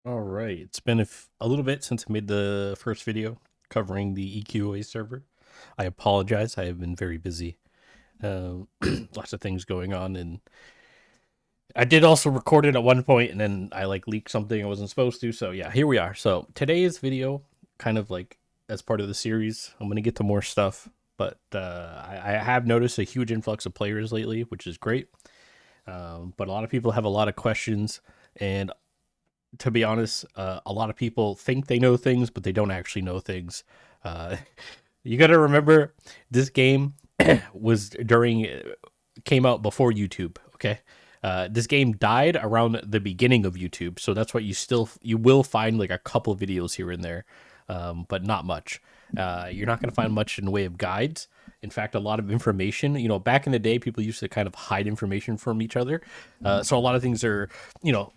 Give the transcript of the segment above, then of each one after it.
All right, it's been a little bit since I made the first video covering the EQOA server. I apologize. I have been very busy. Lots of things going on, and I did also record it at one point, and then I like leaked something I wasn't supposed to. So yeah, here we are. So today's video, kind of like as part of the series, I'm gonna get to more stuff, but I have noticed a huge influx of players lately, which is great. But a lot of people have a lot of questions, and to be honest, a lot of people think they know things, but they don't actually know things. Uh, you got to remember, this game was during came out before YouTube. Okay, this game died around the beginning of YouTube, so that's why you will find like a couple videos here and there, but not much. You're not going to find much in the way of guides. In fact, a lot of information. Back in the day, people used to kind of hide information from each other. So a lot of things are, you know,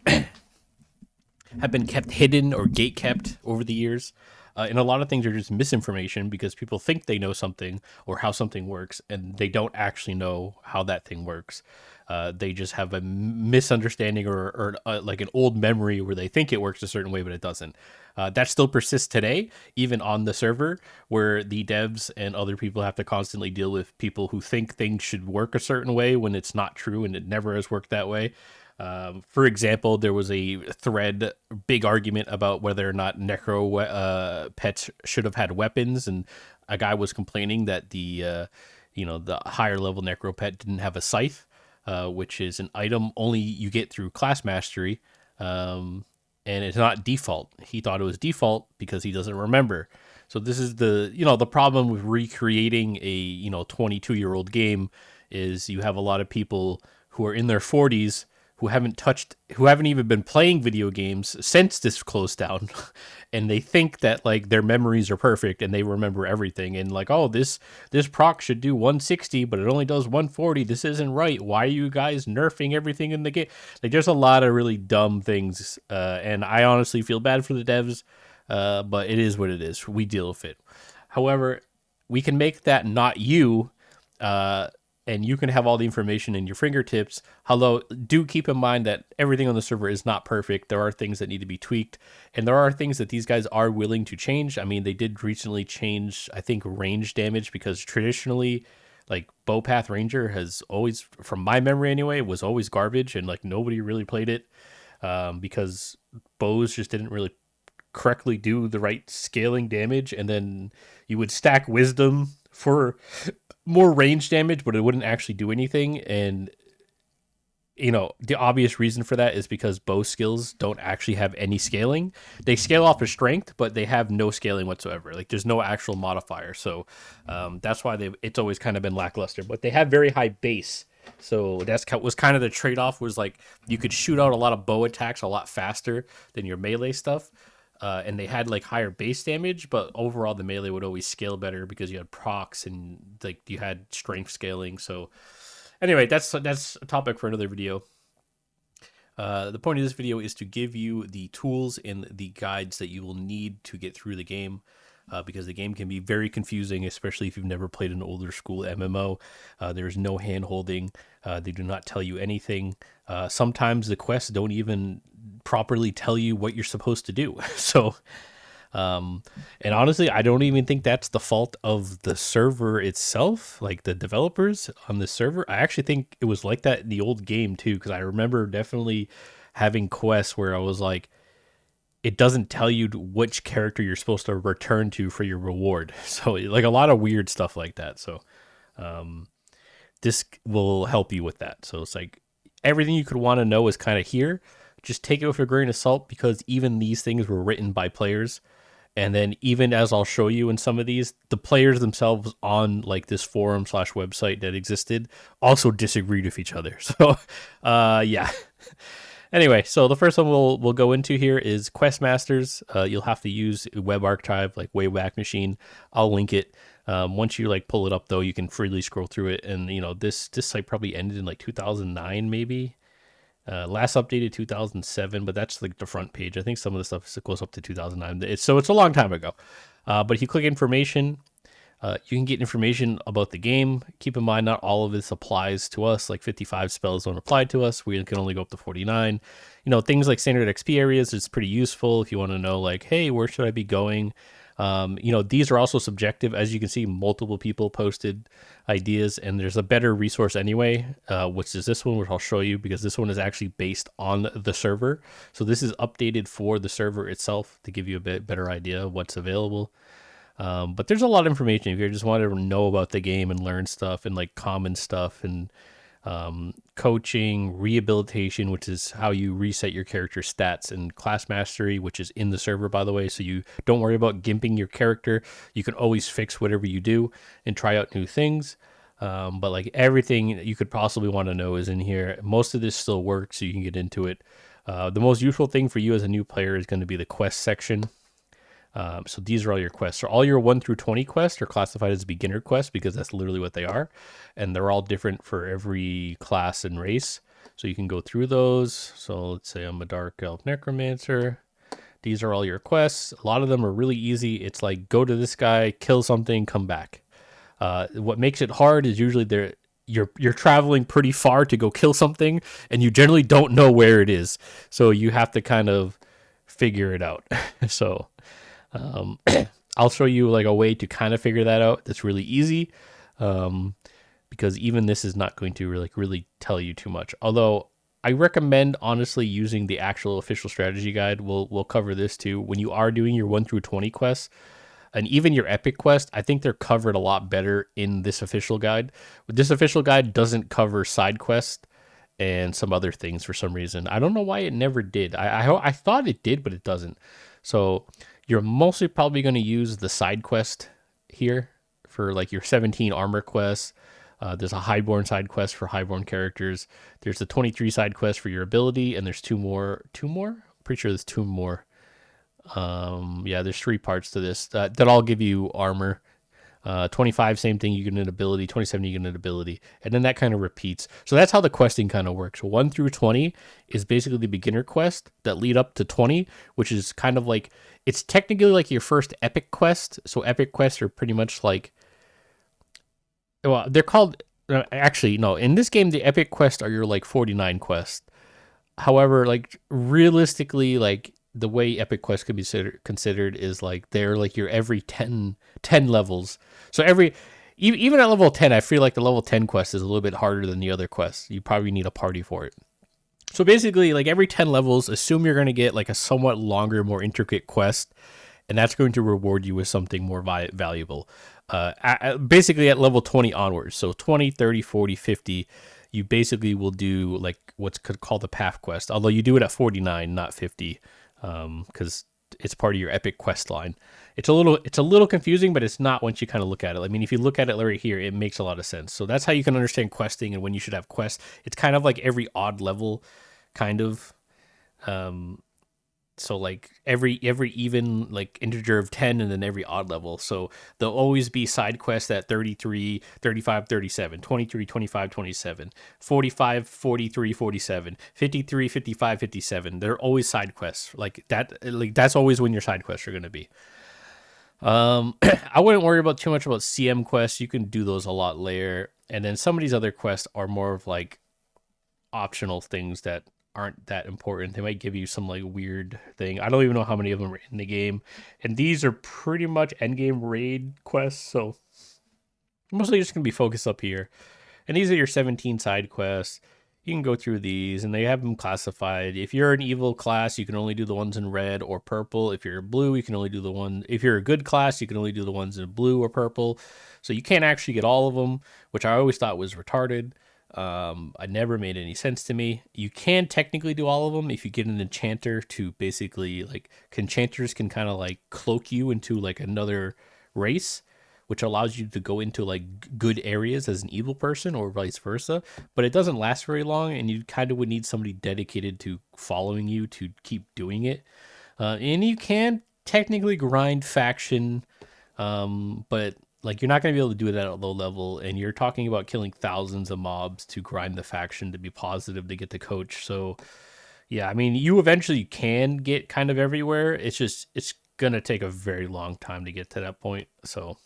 have been kept hidden or gate kept over the years. And a lot of things are just misinformation because people think they know something or how something works, and they don't actually know how that thing works. They just have a misunderstanding or like an old memory where they think it works a certain way, but it doesn't. That still persists today, even on the server, where the devs and other people have to constantly deal with people who think things should work a certain way when it's not true and it never has worked that way. For example, there was a thread, big argument about whether or not necro pets should have had weapons, and a guy was complaining that the higher level necro pet didn't have a scythe, which is an item only you get through class mastery, and it's not default. He thought it was default because he doesn't remember. So this is the problem with recreating a 22-year-old game is you have a lot of people who are in their 40s who haven't even been playing video games since this closed down, and they think that like their memories are perfect and they remember everything, and like, oh, this proc should do 160 but it only does 140. This isn't right. Why are you guys nerfing everything in the game? Like, there's a lot of really dumb things, and I honestly feel bad for the devs, but it is what it is. We deal with it. However, we can make that not you, uh, and you can have all the information in your fingertips. Although, do keep in mind that everything on the server is not perfect. There are things that need to be tweaked, and there are things that these guys are willing to change. I mean, they did recently change, I think, range damage, because traditionally, like, Bowpath Ranger has always, from my memory anyway, was always garbage, and like nobody really played it, because bows just didn't really correctly do the right scaling damage, and then you would stack wisdom for more range damage, but it wouldn't actually do anything. And the obvious reason for that is because bow skills don't actually have any scaling. They scale off of strength, but they have no scaling whatsoever. Like, there's no actual modifier. So that's why it's always kind of been lackluster. But they have very high base. So was kind of the trade off, was like you could shoot out a lot of bow attacks a lot faster than your melee stuff. And they had like higher base damage, but overall the melee would always scale better because you had procs and like you had strength scaling. So anyway, that's a topic for another video. The point of this video is to give you the tools and the guides that you will need to get through the game. Because the game can be very confusing, especially if you've never played an older school MMO. There's no hand holding. They do not tell you anything. Sometimes the quests don't even properly tell you what you're supposed to do. So, and honestly, I don't even think that's the fault of the server itself, like the developers on the server. I actually think it was like that in the old game too, because I remember definitely having quests where I was like, it doesn't tell you which character you're supposed to return to for your reward. So like a lot of weird stuff like that. So this will help you with that. So it's like everything you could want to know is kind of here. Just take it with a grain of salt, because even these things were written by players. And then, even as I'll show you in some of these, the players themselves on like this forum slash website that existed also disagreed with each other. So yeah. Anyway, so the first one we'll go into here is Quest Masters. You'll have to use a web archive like Wayback Machine. I'll link it. Once you like pull it up, though, you can freely scroll through it. And this site probably ended in like 2009, maybe. Last updated 2007, but that's like the front page. I think some of the stuff goes up to 2009. It's a long time ago. But if you click information, You can get information about the game. Keep in mind, not all of this applies to us. Like 55 spells don't apply to us. We can only go up to 49. Things like standard XP areas is pretty useful if you want to know, like, hey, where should I be going? These are also subjective. As you can see, multiple people posted ideas, and there's a better resource anyway, which is this one, which I'll show you, because this one is actually based on the server. So this is updated for the server itself to give you a bit better idea of what's available. But there's a lot of information if you just want to know about the game and learn stuff and like common stuff and coaching, rehabilitation, which is how you reset your character stats, and class mastery, which is in the server, by the way. So you don't worry about gimping your character. You can always fix whatever you do and try out new things. But like everything you could possibly want to know is in here. Most of this still works, so you can get into it. The most useful thing for you as a new player is going to be the quest section. So these are all your quests. So all your 1 through 20 quests are classified as beginner quests because that's literally what they are. And they're all different for every class and race. So you can go through those. So let's say I'm a dark elf necromancer. These are all your quests. A lot of them are really easy. It's like, go to this guy, kill something, come back. What makes it hard is usually you're traveling pretty far to go kill something, and you generally don't know where it is. So you have to kind of figure it out. So I'll show you like a way to kind of figure that out. That's really easy, because even this is not going to really tell you too much. Although I recommend honestly using the actual official strategy guide. We'll cover this too. When you are doing your 1 through 20 quests, and even your epic quest, I think they're covered a lot better in this official guide. This official guide doesn't cover side quest and some other things for some reason. I don't know why it never did. I thought it did, but it doesn't. So you're mostly probably going to use the side quest here for like your 17 armor quests. There's a highborn side quest for highborn characters. There's the 23 side quest for your ability, and there's two more. Pretty sure there's two more. Yeah, there's 3 parts to this that all give you armor. 25, same thing, you get an ability. 27, you get an ability, and then that kind of repeats. So that's how the questing kind of works. 1 through 20 is basically the beginner quest that lead up to 20, which is kind of like, it's technically like your first epic quest. So epic quests are pretty much like, well, they're called, actually no, in this game the epic quests are your like 49 quests. However, like realistically, like the way epic quests could be considered is like they're like your every 10 levels. So even at level 10, I feel like the level 10 quest is a little bit harder than the other quests. You probably need a party for it. So basically, like every 10 levels, assume you're going to get like a somewhat longer, more intricate quest, and that's going to reward you with something more valuable. Basically at level 20 onwards. So 20, 30, 40, 50, you basically will do like what's called the path quest. Although you do it at 49, not 50, because it's part of your epic quest line. It's a little confusing, but it's not once you kind of look at it. I mean, if you look at it right here, it makes a lot of sense. So that's how you can understand questing and when you should have quests. It's kind of like every odd level, kind of. So like every even like integer of 10, and then every odd level. So there'll always be side quests at 33, 35, 37, 23, 25, 27, 45, 43, 47, 53, 55, 57. They're always side quests like that. Like that's always when your side quests are going to be. I wouldn't worry about too much about CM quests. You can do those a lot later. And then some of these other quests are more of like optional things that aren't that important. They might give you some like weird thing. I don't even know how many of them are in the game. And these are pretty much endgame raid quests. So mostly just going to be focused up here. And these are your 17 side quests. You can go through these, and they have them classified. If you're an evil class, you can only do the ones in red or purple. If you're blue, you can only do the one. If you're a good class, you can only do the ones in blue or purple. So you can't actually get all of them, which I always thought was retarded. I never made any sense to me. You can technically do all of them if you get an enchanter to basically like, enchanters can kind of like cloak you into like another race, which allows you to go into like good areas as an evil person or vice versa. But it doesn't last very long, and you kind of would need somebody dedicated to following you to keep doing it. And you can technically grind faction, but like you're not going to be able to do it at a low level, and you're talking about killing thousands of mobs to grind the faction to be positive to get the coach. So yeah, I mean, you eventually can get kind of everywhere. It's just, it's going to take a very long time to get to that point. So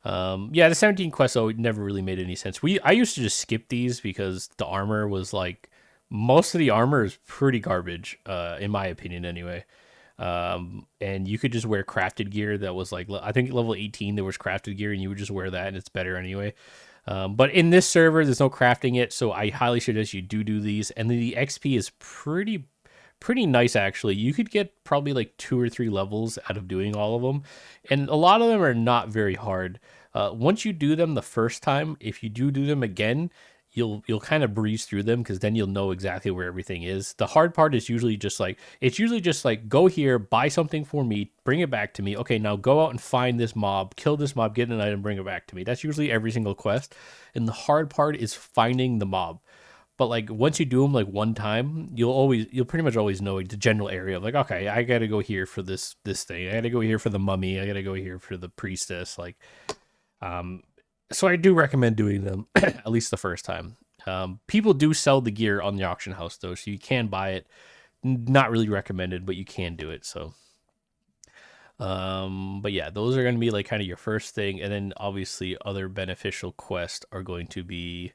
Yeah, the 17 quests though never really made any sense. I used to just skip these because the armor was like most of the armor is pretty garbage, in my opinion anyway. And you could just wear crafted gear that was like I think level 18 there was crafted gear and you would just wear that and it's better anyway. But in this server there's no crafting it, so I highly suggest you do these. And the XP is pretty nice actually. You could get probably like 2 or 3 levels out of doing all of them, and a lot of them are not very hard. Once you do them the first time, if you do them again, you'll kind of breeze through them because then you'll know exactly where everything is. The hard part is usually just like go here, buy something for me, bring it back to me. Okay, now go out and find this mob, kill this mob, get an item, bring it back to me. That's usually every single quest, and the hard part is finding the mob. But like once you do them like one time, you'll pretty much always know like, the general area of like, okay, I gotta go here for this thing. I gotta go here for the mummy. I gotta go here for the priestess. Like, so I do recommend doing them at least the first time. People do sell the gear on the auction house though, so you can buy it. Not really recommended, but you can do it. So, but yeah, those are going to be like kind of your first thing, and then obviously other beneficial quests are going to be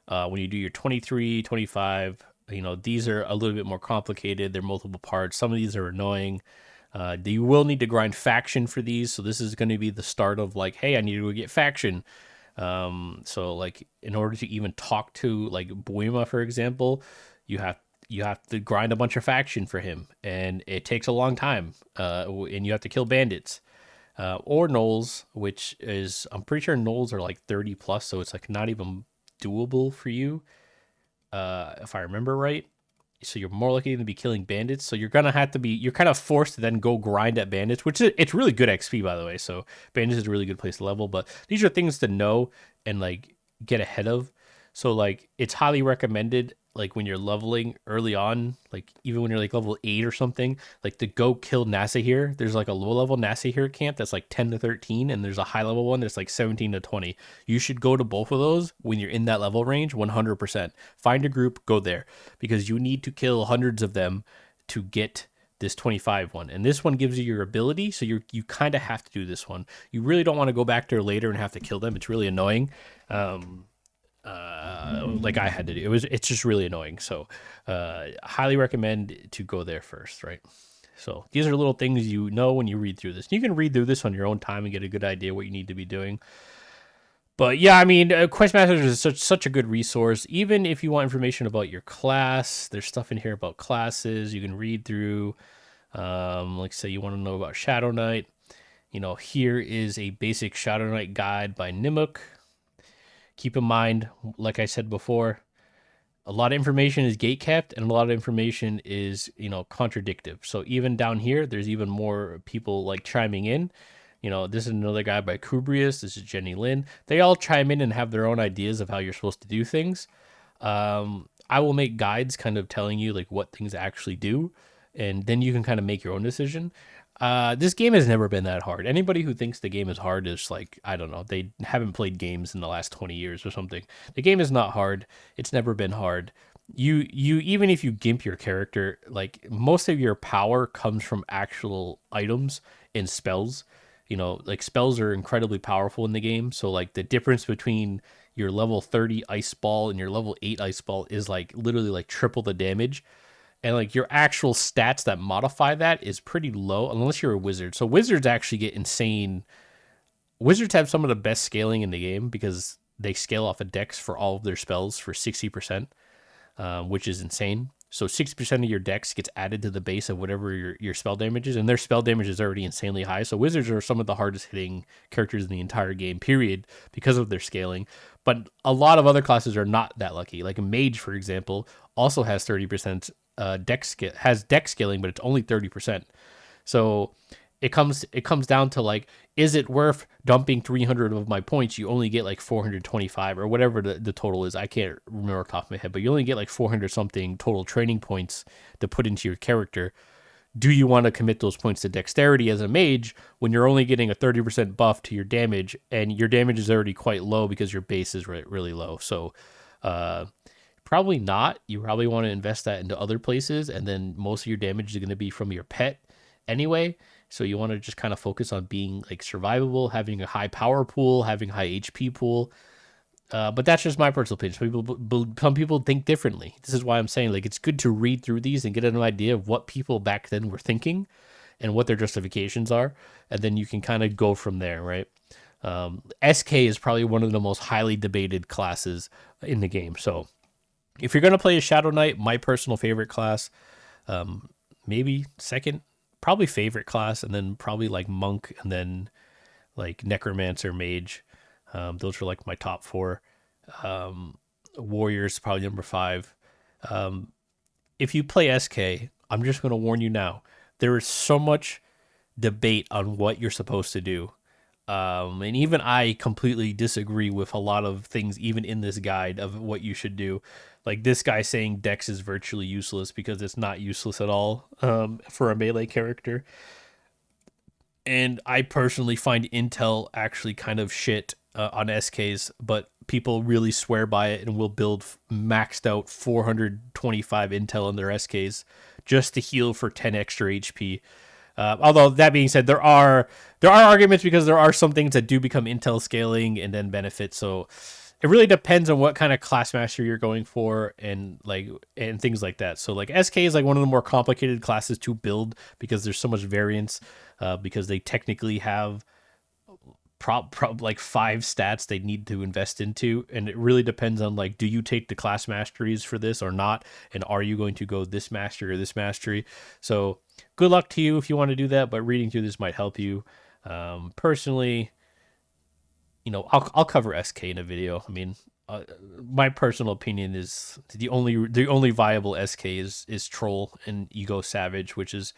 when you do your 23, 25. These are a little bit more complicated. They're multiple parts. Some of these are annoying. You will need to grind faction for these, so this is going to be the start of like, hey, I need to go get faction. So like in order to even talk to like Buima, for example, you have to grind a bunch of faction for him, and it takes a long time. And you have to kill bandits. Or gnolls, which is I'm pretty sure gnolls are like 30 plus, so it's like not even doable for you, if I remember right. So you're more likely to be killing bandits. So you're kind of forced to then go grind at bandits, which it's really good XP by the way. So bandits is a really good place to level. But these are things to know and like get ahead of. So like it's highly recommended like when you're leveling early on, like even when you're like level 8 or something, like to go kill Nasahir. There's like a low level Nasahir camp that's like 10 to 13, and there's a high level one that's like 17 to 20. You should go to both of those when you're in that level range 100%. Find a group, go there, because you need to kill hundreds of them to get this 25 one, and this one gives you your ability, so you kind of have to do this one. You really don't want to go back there later and have to kill them. It's really annoying. Like I had to do. It's just really annoying. So highly recommend to go there first, right? So these are little things you know when you read through this. You can read through this on your own time and get a good idea what you need to be doing. But yeah, I mean, Questmasters is such a good resource. Even if you want information about your class, there's stuff in here about classes you can read through. Like say you want to know about Shadow Knight. Here is a basic Shadow Knight guide by Nimuk. Keep in mind, like I said before, a lot of information is gate kept and a lot of information is, contradictive. So even down here, there's even more people like chiming in. This is another guy by Kubrius. This is Jenny Lin. They all chime in and have their own ideas of how you're supposed to do things. I will make guides kind of telling you like what things actually do, and then you can kind of make your own decision. This game has never been that hard. Anybody who thinks the game is hard is like, I don't know, they haven't played games in the last 20 years or something. The game is not hard. It's never been hard. You even if you gimp your character, like most of your power comes from actual items and spells. Like spells are incredibly powerful in the game. So like the difference between your level 30 ice ball and your level 8 ice ball is like literally like triple the damage. And like your actual stats that modify that is pretty low unless you're a wizard. So wizards actually get insane. Wizards have some of the best scaling in the game because they scale off a dex for all of their spells for 60%, which is insane. So 60% of your dex gets added to the base of whatever your spell damage is, and their spell damage is already insanely high. So wizards are some of the hardest hitting characters in the entire game, period, because of their scaling. But a lot of other classes are not that lucky. Like a mage, for example, also has 30% dex scaling, but it's only 30%. So it comes down to like, is it worth dumping 300 of my points? You only get like 425 or whatever the total is. I can't remember off the top of my head, but you only get like 400 something total training points to put into your character. Do you want to commit those points to dexterity as a mage when you're only getting a 30% buff to your damage, and your damage is already quite low because your base is really low? So probably not. You probably want to invest that into other places, and then most of your damage is going to be from your pet anyway. So you want to just kind of focus on being like survivable, having a high power pool, having high HP pool. But that's just my personal opinion. Some people think differently. This is why I'm saying like it's good to read through these and get an idea of what people back then were thinking and what their justifications are, and then you can kind of go from there, right? SK is probably one of the most highly debated classes in the game. So if you're gonna play a Shadow Knight, my personal favorite class, maybe second, probably favorite class, and then probably like Monk, and then like Necromancer, Mage. Those are like my top four. Warriors probably number five. If you play SK, I'm just going to warn you now. There is so much debate on what you're supposed to do. And even I completely disagree with a lot of things, even in this guide of what you should do. Like this guy saying Dex is virtually useless because it's not useless at all for a melee character. And I personally find Intel actually kind of shit on SKs, but people really swear by it and will build maxed out 425 Intel in their SKs just to heal for 10 extra HP. Although that being said, there are arguments because there are some things that do become Intel scaling and then benefit. So it really depends on what kind of class master you're going for and things like that. So like SK is like one of the more complicated classes to build because there's so much variance because they technically have like 5 stats they need to invest into, and it really depends on like, do you take the class masteries for this or not, and are you going to go this mastery or this mastery? So good luck to you if you want to do that, but reading through this might help you. Personally, I'll cover SK in a video. I mean, my personal opinion is the only viable SK is Troll and Ego Savage, which is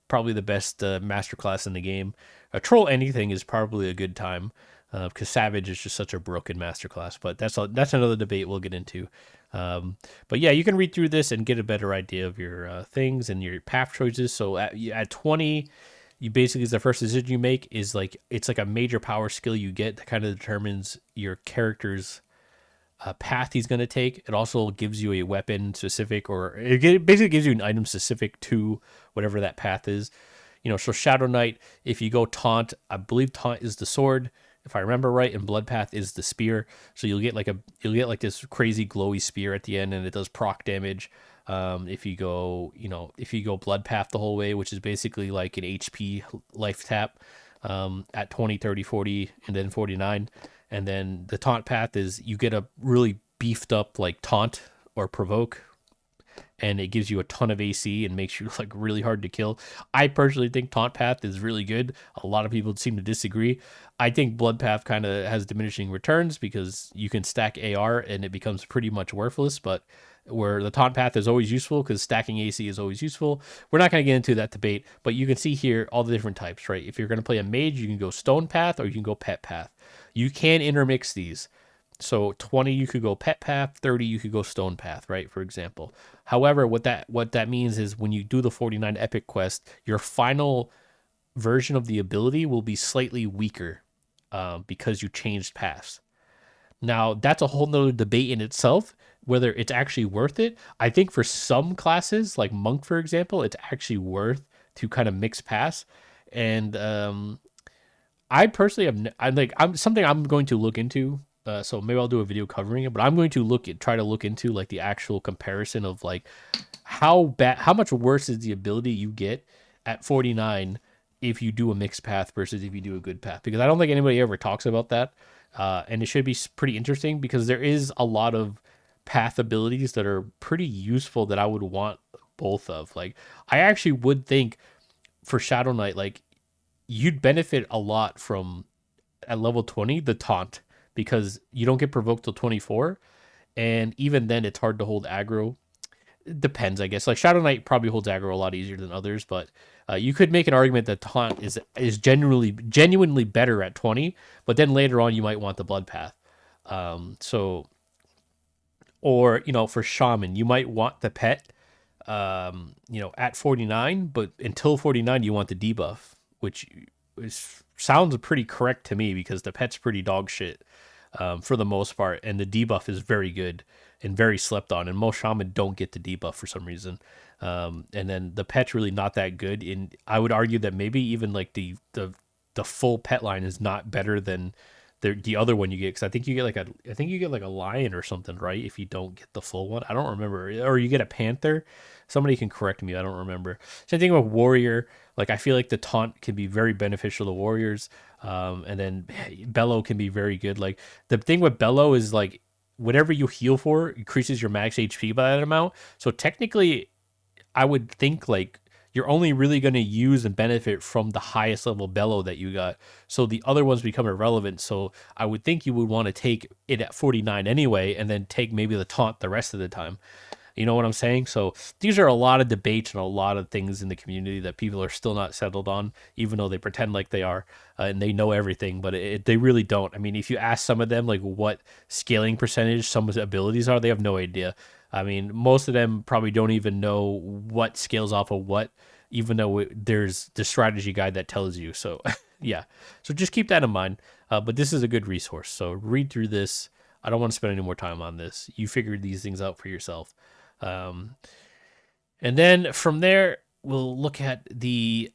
probably the best master class in the game. Troll anything is probably a good time because Savage is just such a broken master class. But that's another debate we'll get into. But yeah, you can read through this and get a better idea of your things and your path choices. So at 20, you basically, the first decision you make is like, it's like a major power skill you get that kind of determines your character's path he's going to take. It also gives you a weapon specific, or it basically gives you an item specific to whatever that path is. So Shadow Knight, if you go Taunt, I believe Taunt is the sword, if I remember right, and Blood Path is the spear. So you'll get like this crazy glowy spear at the end, and it does proc damage. If you go Blood Path the whole way, which is basically like an HP life tap at 20, 30, 40, and then 49. And then the Taunt Path is you get a really beefed up like Taunt or Provoke, and it gives you a ton of AC and makes you like really hard to kill. I personally think Taunt Path is really good. A lot of people seem to disagree. I think Blood Path kind of has diminishing returns because you can stack AR and it becomes pretty much worthless, but where the Taunt Path is always useful because stacking AC is always useful. We're not going to get into that debate, but you can see here all the different types, right? If you're going to play a mage, you can go Stone Path or you can go Pet Path. You can intermix these. So 20, you could go Pet Path, 30, you could go Stone Path, right? For example. However, what that means is when you do the 49 Epic Quest, your final version of the ability will be slightly weaker because you changed paths. Now, that's a whole nother debate in itself, whether it's actually worth it. I think for some classes, like Monk, for example, it's actually worth to kind of mix paths. And I personally I'm something I'm going to look into. So maybe I'll do a video covering it, but I'm going to try to look into like the actual comparison of like how much worse is the ability you get at 49 if you do a mixed path versus if you do a good path, because I don't think anybody ever talks about that. And it should be pretty interesting because there is a lot of path abilities that are pretty useful that I would want both of. Like, I actually would think for Shadow Knight, like, you'd benefit a lot from at level 20 the taunt, because you don't get provoked till 24, and even then it's hard to hold aggro. It depends, I guess. Like, Shadow Knight probably holds aggro a lot easier than others, but you could make an argument that taunt is genuinely better at 20, but then later on you might want the blood path. Or for Shaman, you might want the pet at 49, but until 49 you want the debuff, which sounds pretty correct to me because the pet's pretty dog shit for the most part, and the debuff is very good and very slept on, and most Shaman don't get the debuff for some reason. And then the pet's really not that good. And I would argue that maybe even like the full pet line is not better than the other one you get, because I think you get like a lion or something, right? If you don't get the full one, I don't remember, or you get a panther. Somebody can correct me. I don't remember. Same thing with warrior. Like I feel like the taunt can be very beneficial to warriors, and then bellow can be very good. Like the thing with bellow is like whatever you heal for increases your max HP by that amount. So technically, I would think like you're only really going to use and benefit from the highest level bellow that you got. So the other ones become irrelevant. So I would think you would want to take it at 49 anyway, and then take maybe the taunt the rest of the time. You know what I'm saying? So these are a lot of debates and a lot of things in the community that people are still not settled on, even though they pretend like they are, and they know everything, but they really don't. I mean, if you ask some of them like what scaling percentage some of the abilities are, they have no idea. I mean, most of them probably don't even know what scales off of what, even though there's the strategy guide that tells you. So yeah, so just keep that in mind. But this is a good resource. So read through this. I don't want to spend any more time on this. You figured these things out for yourself. Um, and then from there, we'll look at the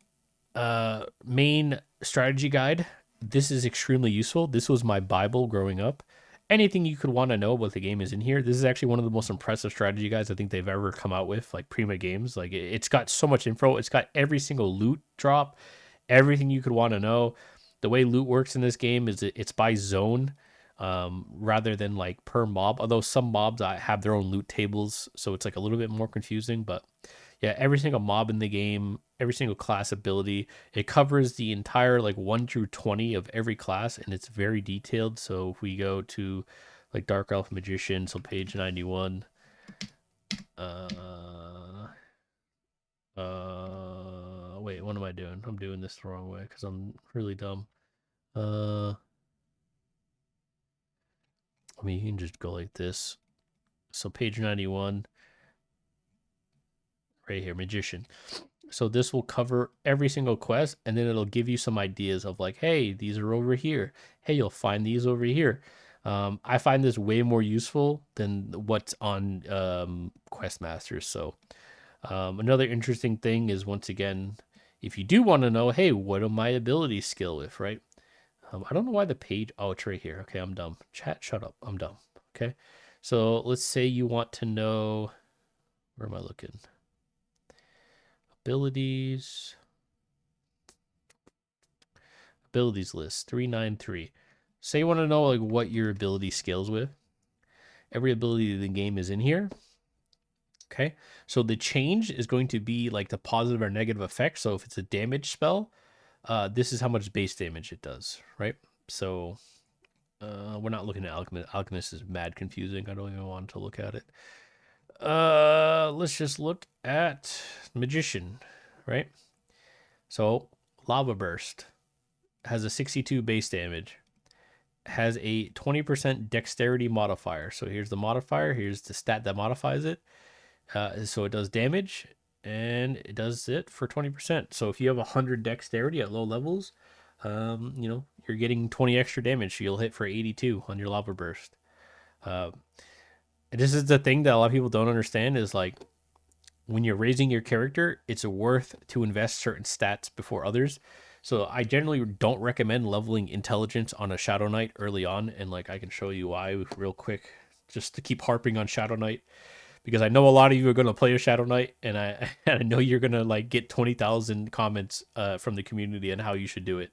main strategy guide. This is extremely useful. This was my Bible growing up. Anything you could want to know about the game is in here. This is actually one of the most impressive strategy guides I think they've ever come out with, like Prima Games. Like it's got so much info. It's got every single loot drop, everything you could want to know. The way loot works in this game is it's by zone, rather than like per mob. Although some mobs have their own loot tables, so it's like a little bit more confusing. But yeah, every single mob in the game, every single class ability, it covers the entire like 1 through 20 of every class, and it's very detailed. So if we go to like Dark Elf Magician, so page 91. Wait, what am I doing? I'm doing this the wrong way because I'm really dumb. I mean, you can just go like this. So page 91, right here, Magician. So this will cover every single quest, and then it'll give you some ideas of like, hey, these are over here. Hey, you'll find these over here. I find this way more useful than what's on Quest Masters. So another interesting thing is, once again, if you do want to know, hey, what do my abilities skill with, right? I don't know why the page, oh, it's right here. Okay, I'm dumb. Chat, shut up. I'm dumb. Okay. So let's say you want to know, where am I looking? Abilities. Abilities list 393. Say you want to know like what your ability scales with. Every ability in the game is in here. Okay. So the change is going to be like the positive or negative effect. So if it's a damage spell, this is how much base damage it does, right? So we're not looking at Alchemist. Alchemist is mad confusing. I don't even want to look at it. Let's just look at Magician, right? So Lava Burst has a 62 base damage, has a 20% dexterity modifier. So here's the modifier, here's the stat that modifies it. So it does damage, and it does it for 20%. So if you have 100 dexterity at low levels, you're getting 20 extra damage. So you'll hit for 82 on your Lava Burst. And this is the thing that a lot of people don't understand is like, when you're raising your character, it's worth to invest certain stats before others. So I generally don't recommend leveling intelligence on a Shadow Knight early on, and like I can show you why real quick, just to keep harping on Shadow Knight, because I know a lot of you are going to play a Shadow Knight, and I and I know you're going to like get 20,000 comments from the community on how you should do it.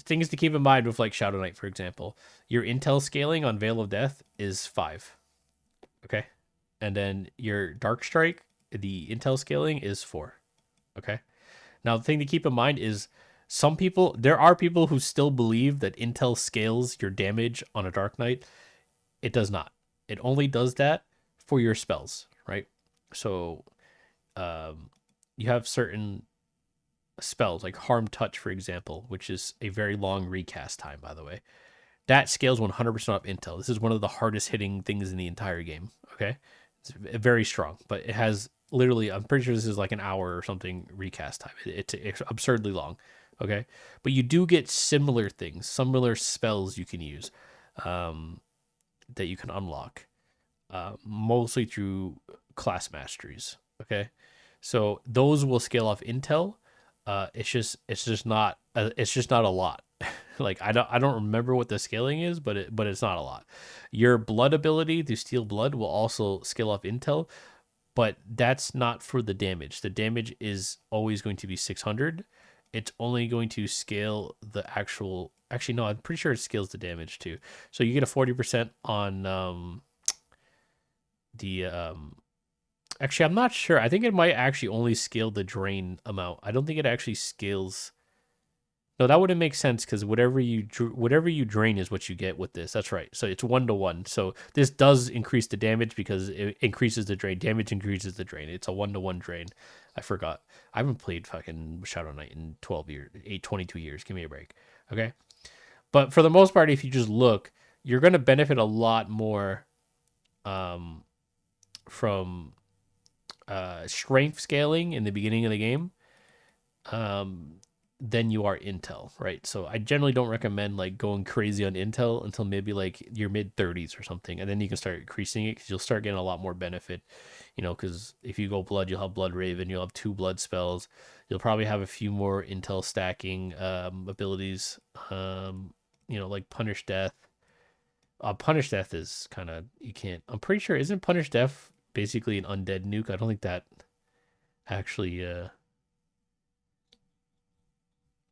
Things to keep in mind with like Shadow Knight, for example, your intel scaling on Veil of Death is 5. Okay. And then your Dark Strike, the intel scaling is 4. Okay. Now, the thing to keep in mind is there are people who still believe that intel scales your damage on a Dark Knight. It does not. It only does that for your spells, right? So you have certain spells like Harm Touch, for example, which is a very long recast time, by the way. That scales 100% up intel. This is one of the hardest hitting things in the entire game. Okay. It's very strong, but it has literally, I'm pretty sure this is like an hour or something recast time. It's absurdly long. Okay. But you do get similar things, similar spells you can use, that you can unlock, mostly through class masteries. Okay, so those will scale off intel. It's just not a lot. Like I don't remember what the scaling is, but it's not a lot. Your blood ability to steal blood will also scale off intel, but that's not for the damage. The damage is always going to be 600. It's only going to scale the actual. Actually, no, I'm pretty sure it scales the damage too. So you get a 40% on the Actually, I'm not sure. I think it might actually only scale the drain amount. I don't think it actually scales. No, that wouldn't make sense because whatever you drain is what you get with this. That's right. So it's 1-to-1. So this does increase the damage because it increases the drain. Damage increases the drain. It's a 1-to-1 drain. I forgot. I haven't played fucking Shadow Knight in 12 years, 22 years. Give me a break. Okay. But for the most part, if you just look, you're going to benefit a lot more um, from strength scaling in the beginning of the game um, than you are intel, right? So I generally don't recommend like going crazy on intel until maybe like your mid 30s or something, and then you can start increasing it because you'll start getting a lot more benefit, you know. Because if you go blood, you'll have blood raven, you'll have 2 blood spells, you'll probably have a few more intel stacking abilities, you know, like punish death. Punish death is kind of you can't. I'm pretty sure isn't punish death basically an undead nuke? I don't think that actually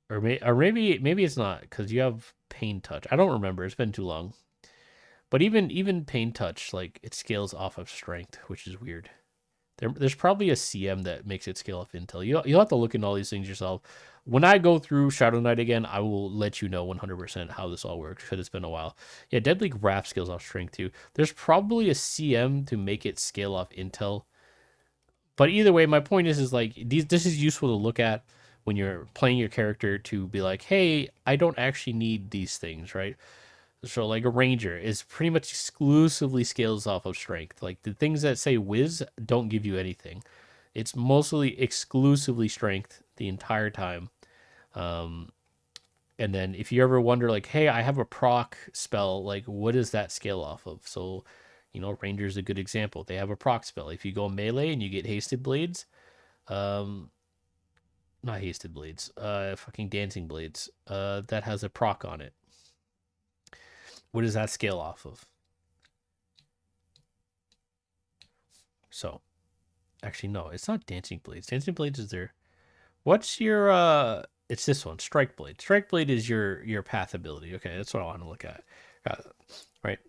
or maybe it's not because you have pain touch. I don't remember. It's been too long. But even pain touch, like it scales off of strength, which is weird. There's probably a CM that makes it scale off intel. You'll have to look into all these things yourself. When I go through Shadow Knight again, I will let you know 100% how this all works because it's been a while. Yeah, Deadly Wrath scales off strength too. There's probably a CM to make it scale off intel. But either way, my point is like this is useful to look at when you're playing your character to be like, hey, I don't actually need these things, right? So like a ranger is pretty much exclusively scales off of strength. Like the things that say whiz don't give you anything. It's mostly exclusively strength the entire time. Um, and then if you ever wonder like, hey, I have a proc spell, like what does that scale off of? So, you know, ranger's a good example. They have a proc spell. If you go melee and you get hasted blades, um, not hasted blades, fucking dancing blades, that has a proc on it. What does that scale off of? So, actually, no, it's not dancing blades. Dancing blades is there. What's your It's this one, strike blade. Strike blade is your path ability. Okay, that's what I want to look at. Right.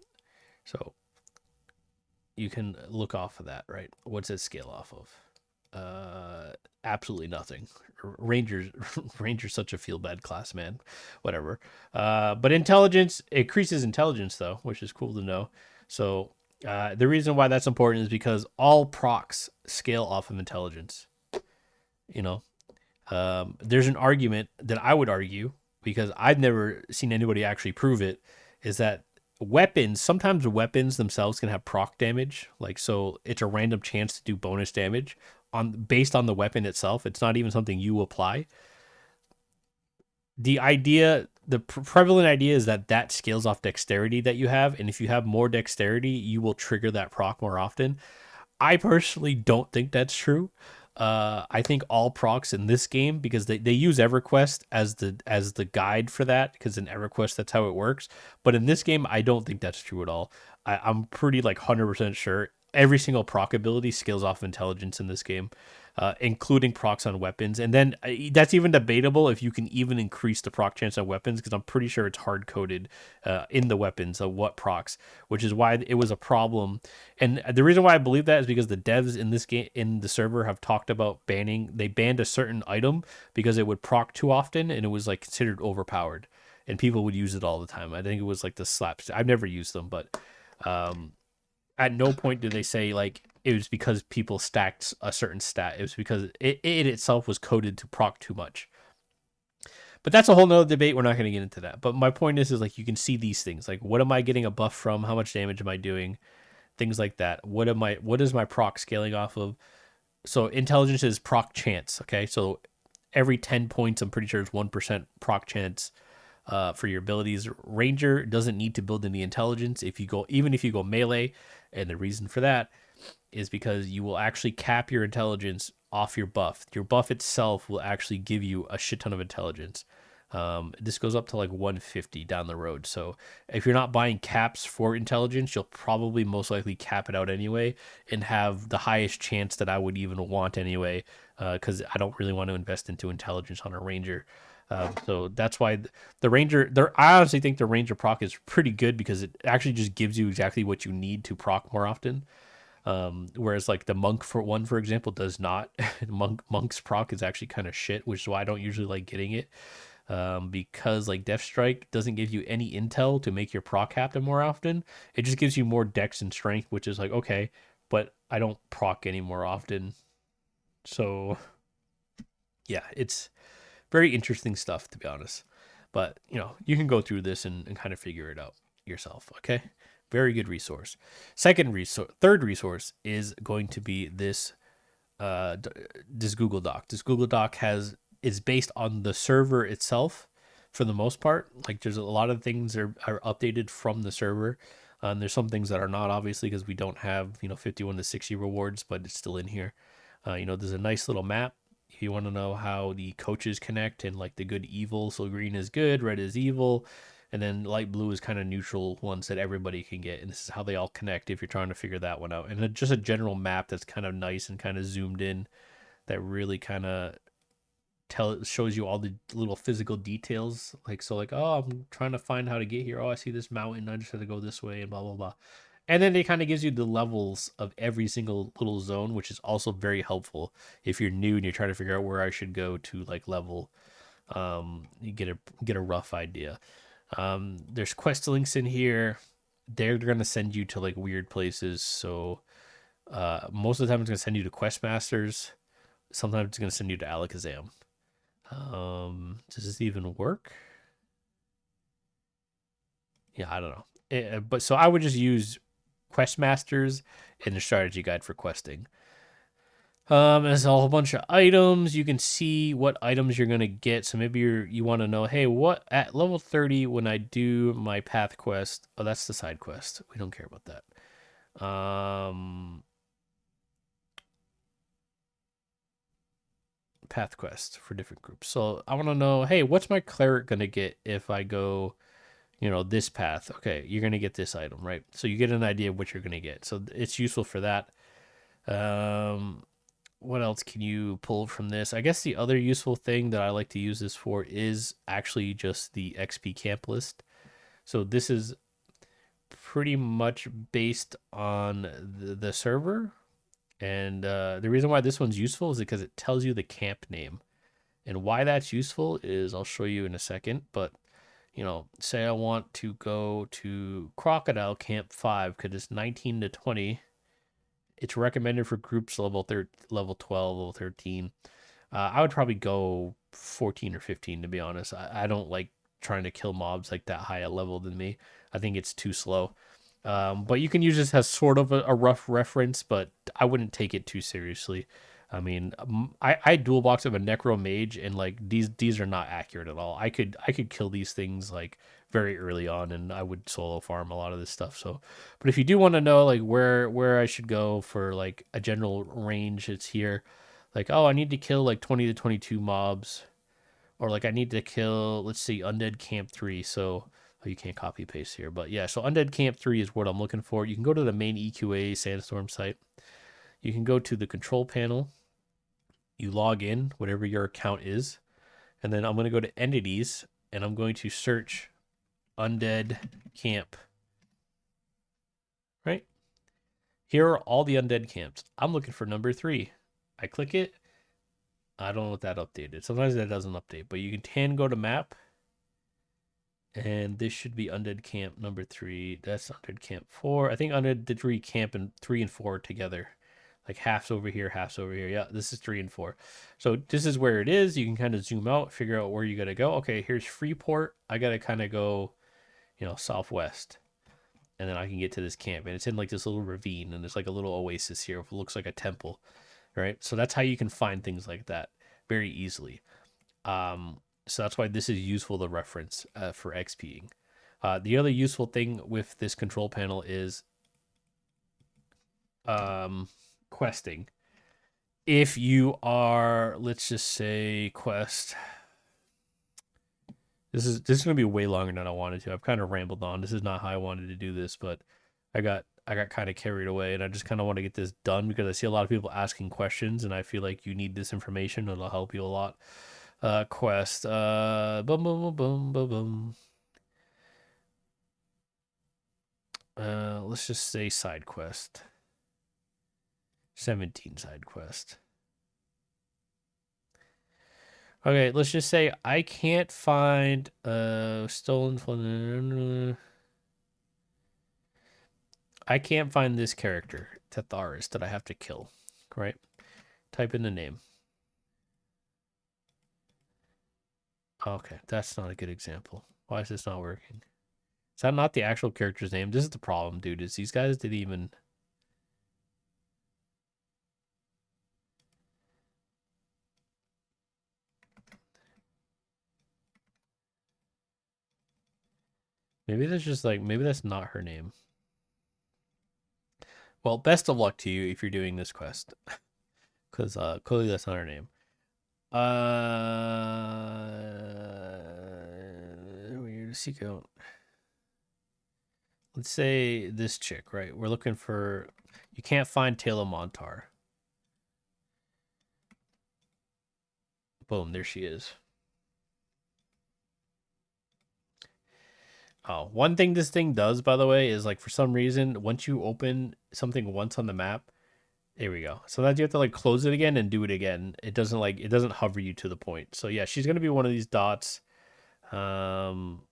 So you can look off of that, right? What's it scale off of? Absolutely nothing. Rangers Rangers such a feel bad class, man. Whatever. But intelligence increases intelligence though, which is cool to know. So the reason why that's important is because all procs scale off of intelligence. You know, there's an argument that I would argue because I've never seen anybody actually prove it. Is that sometimes weapons themselves can have proc damage, like so it's a random chance to do bonus damage on based on the weapon itself. It's not even something you apply. The prevalent idea is that that scales off dexterity that you have, and if you have more dexterity you will trigger that proc more often. I personally don't think that's true. I think all procs in this game, because they use EverQuest as the guide for that, because in EverQuest that's how it works. But in this game, I don't think that's true at all. I'm pretty like 100% sure every single proc ability scales off intelligence in this game, including procs on weapons. And then that's even debatable if you can even increase the proc chance on weapons, because I'm pretty sure it's hard coded in the weapons of what procs, which is why it was a problem. And the reason why I believe that is because the devs in this game in the server have talked about they banned a certain item because it would proc too often and it was like considered overpowered and people would use it all the time. I think it was like the slaps. I've never used them, but um, at no point did they say like it was because people stacked a certain stat. It was because it itself was coded to proc too much. But that's a whole nother debate. We're not going to get into that. But my point is like you can see these things. Like what am I getting a buff from? How much damage am I doing? Things like that. What is my proc scaling off of? So intelligence is proc chance. Okay, so every 10 points, I'm pretty sure it's 1% proc chance for your abilities. Ranger doesn't need to build in the intelligence if you go even if you go melee, and the reason for that is because you will actually cap your intelligence off your buff. Your buff itself will actually give you a shit ton of intelligence. This goes up to like 150 down the road. So if you're not buying caps for intelligence, you'll probably most likely cap it out anyway and have the highest chance that I would even want anyway, because I don't really want to invest into intelligence on a ranger. So that's why the ranger. I honestly think the ranger proc is pretty good because it actually just gives you exactly what you need to proc more often. Whereas like the monk for example does not. Monk's proc is actually kind of shit, which is why I don't usually like getting it. Because like Death Strike doesn't give you any intel to make your proc happen more often. It just gives you more dex and strength, which is like okay, but I don't proc any more often. So yeah, it's very interesting stuff to be honest. But you can go through this and kind of figure it out yourself. Okay, very good resource. Third resource is going to be this Google Doc. This Google Doc is based on the server itself for the most part. Like there's a lot of things are updated from the server. There's some things that are not obviously because we don't have 51 to 60 rewards, but it's still in here. There's a nice little map. If you want to know how the coaches connect and like the good evil, so green is good, red is evil, and then light blue is kind of neutral ones that everybody can get. And this is how they all connect if you're trying to figure that one out. And just a general map that's kind of nice and kind of zoomed in that really kind of shows you all the little physical details. Like, so like, oh, I'm trying to find how to get here. Oh, I see this mountain. I just have to go this way and blah, blah, blah. And then it kind of gives you the levels of every single little zone, which is also very helpful if you're new and you're trying to figure out where I should go to like level. You get a rough idea. There's quest links in here. They're gonna send you to like weird places. So most of the time it's gonna send you to quest masters. Sometimes it's gonna send you to Alakazam. Does this even work? Yeah, I don't know. But so I would just use quest masters in the strategy guide for questing. There's a whole bunch of items. You can see what items you're gonna get. So maybe you want to know, hey, what at level 30 when I do my path quest? Oh, that's the side quest. We don't care about that. Path quest for different groups. So I want to know, hey, what's my cleric gonna get if I go, this path? Okay, you're gonna get this item, right? So you get an idea of what you're gonna get. So it's useful for that. What else can you pull from this? I guess the other useful thing that I like to use this for is actually just the XP camp list. So this is pretty much based on the server. And the reason why this one's useful is because it tells you the camp name. And why that's useful is I'll show you in a second. But, say I want to go to Crocodile Camp 5 because it's 19 to 20. It's recommended for groups level 12, level 13. I would probably go 14 or 15 to be honest. I don't like trying to kill mobs like that high a level than me. I think it's too slow. But you can use this as sort of a rough reference, but I wouldn't take it too seriously. I mean, I dual box of a necro mage, and like these are not accurate at all. I could kill these things like very early on, and I would solo farm a lot of this stuff. So, but if you do want to know like where I should go for like a general range, it's here. Like, oh, I need to kill like 20 to 22 mobs, or like I need to kill, let's see, Undead Camp 3. So oh, you can't copy paste here, but yeah, so Undead Camp 3 is what I'm looking for. You can go to the main EQA Sandstorm site. You can go to the control panel. You log in, whatever your account is, and then I'm going to go to entities and I'm going to search Undead Camp. Right? Here are all the undead camps. I'm looking for number 3. I click it. I don't know what that updated. Sometimes that doesn't update, but you can go to map. And this should be Undead Camp number 3. That's Undead Camp 4. I think Undead 3 Camp and 3 and 4 together. Like half's over here, half's over here. Yeah, this is 3 and 4. So this is where it is. You can kind of zoom out, figure out where you got to go. Okay, here's Freeport. I got to kind of go, southwest. And then I can get to this camp. And it's in like this little ravine. And there's like a little oasis here. It looks like a temple. Right? So that's how you can find things like that very easily. So that's why this is useful to reference for XPing. The other useful thing with this control panel is questing. If you are, let's just say, quest. This is gonna be way longer than I wanted to. I've kind of rambled on. This is not how I wanted to do this, but I got kind of carried away, and I just kind of want to get this done because I see a lot of people asking questions, and I feel like you need this information. It'll help you a lot. Quest. Boom, boom, boom, boom, boom, boom. Let's just say side quest. 17 side quest. Okay, let's just say I can't find stolen. I can't find this character, Tetharis, that I have to kill. Right? Type in the name. Okay, that's not a good example. Why is this not working? Is that not the actual character's name? This is the problem, dude. Is these guys didn't even. Maybe that's just like maybe that's not her name. Well, best of luck to you if you're doing this quest, because clearly that's not her name. Weird seek out. Let's say this chick, right? We're looking for. You can't find Taylor Montar. Boom, there she is. Oh, one thing this thing does, by the way, is like for some reason, once you open something once on the map, there we go. So that you have to like close it again and do it again. It doesn't hover you to the point. So yeah, she's gonna be one of these dots. Um,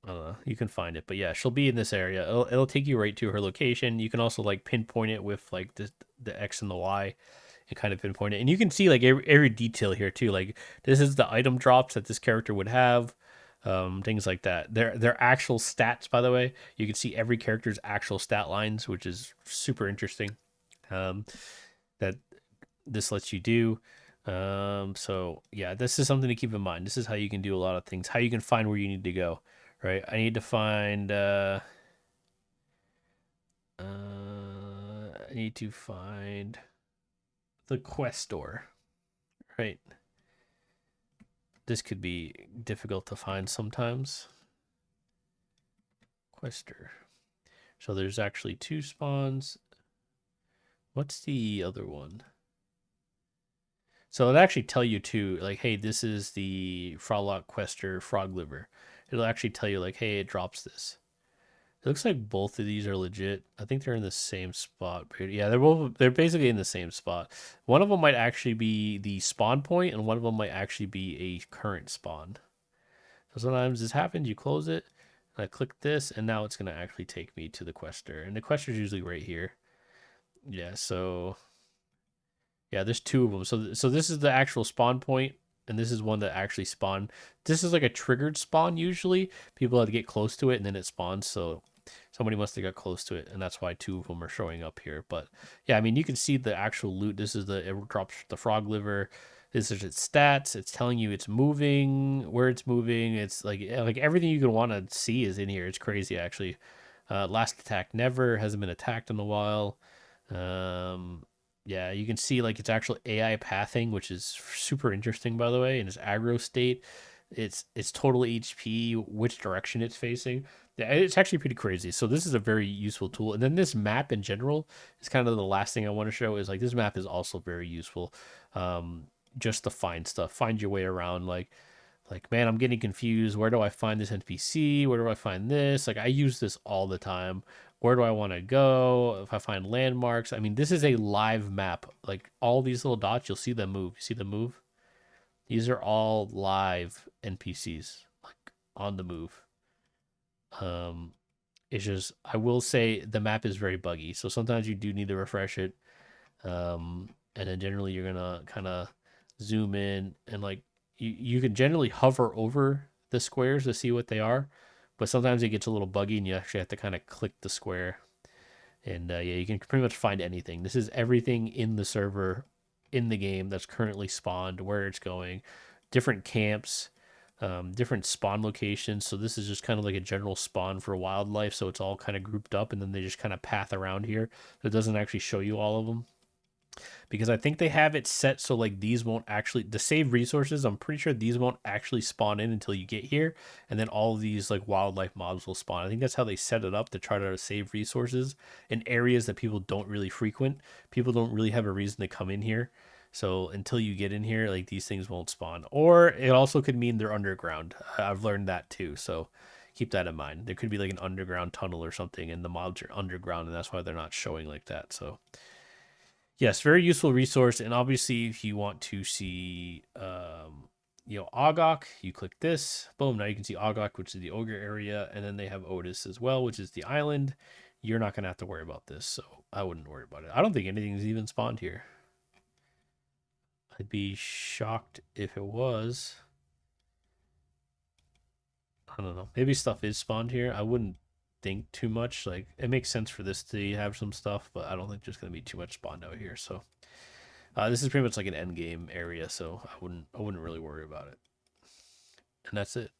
I don't know. You can find it, but yeah, she'll be in this area. It'll take you right to her location. You can also like pinpoint it with like the X and the Y, and kind of pinpoint it. And you can see like every detail here too. Like this is the item drops that this character would have, things like that. Their actual stats, by the way, you can see every character's actual stat lines, which is super interesting. Um, that this lets you do. So yeah, this is something to keep in mind. This is how you can do a lot of things. How you can find where you need to go, right? I need to find. I need to find the questor, right? This could be difficult to find sometimes. Quester. So there's actually two spawns. What's the other one? So it'll actually tell you too, like, hey, this is the Froglock Quester Frog Liver. It'll actually tell you, like, hey, it drops this. It looks like both of these are legit. I think they're in the same spot. Yeah, they're basically in the same spot. One of them might actually be the spawn point, and one of them might actually be a current spawn. So sometimes this happens, you close it, and I click this, and now it's gonna actually take me to the quester. And the quester is usually right here. Yeah, so yeah, there's two of them. So this is the actual spawn point, and this is one that actually spawned. This is like a triggered spawn usually. People have to get close to it, and then it spawns. So somebody must have got close to it, and that's why two of them are showing up here. But yeah, I mean, you can see the actual loot. This is it drops the frog liver. This is its stats. It's telling you it's moving, where it's moving. It's like everything you can want to see is in here. It's crazy actually. Last attack never hasn't been attacked in a while. Um, yeah, you can see like its actual AI pathing, which is super interesting by the way, in its aggro state. It's total HP, which direction it's facing. Yeah, it's actually pretty crazy. So this is a very useful tool. And then this map in general is kind of the last thing I want to show is like this map is also very useful. Just to find stuff, find your way around. Like man, I'm getting confused. Where do I find this NPC? Where do I find this? Like I use this all the time. Where do I want to go? If I find landmarks, I mean, this is a live map. Like all these little dots, you'll see them move. You see them move? These are all live NPCs, like on the move. Um, it's just I will say the map is very buggy, so sometimes you do need to refresh it. And then generally you're gonna kind of zoom in and like you can generally hover over the squares to see what they are, but sometimes it gets a little buggy and you actually have to kind of click the square. And yeah, you can pretty much find anything. This is everything in the server, in the game that's currently spawned, where it's going, different camps. different spawn locations. So this is just kind of like a general spawn for wildlife. So it's all kind of grouped up, and then they just kind of path around here. So it doesn't actually show you all of them, because I think they have it set so like these won't actually, the save resources, I'm pretty sure these won't actually spawn in until you get here, and then all of these like wildlife mobs will spawn. I think that's how they set it up, to try to save resources in areas that people don't really frequent. People don't really have a reason to come in here. So until you get in here, like these things won't spawn. Or it also could mean they're underground. I've learned that too. So keep that in mind. There could be like an underground tunnel or something, and the mobs are underground, and that's why they're not showing like that. So yes, very useful resource. And obviously, if you want to see, Ogok, you click this. Boom. Now you can see Ogok, which is the ogre area, and then they have Otis as well, which is the island. You're not gonna have to worry about this, so I wouldn't worry about it. I don't think anything's even spawned here. I'd be shocked if it was. I don't know. Maybe stuff is spawned here. I wouldn't think too much. Like, it makes sense for this to have some stuff, but I don't think there's gonna be too much spawned out here. So this is pretty much like an end game area, so I wouldn't really worry about it. And that's it.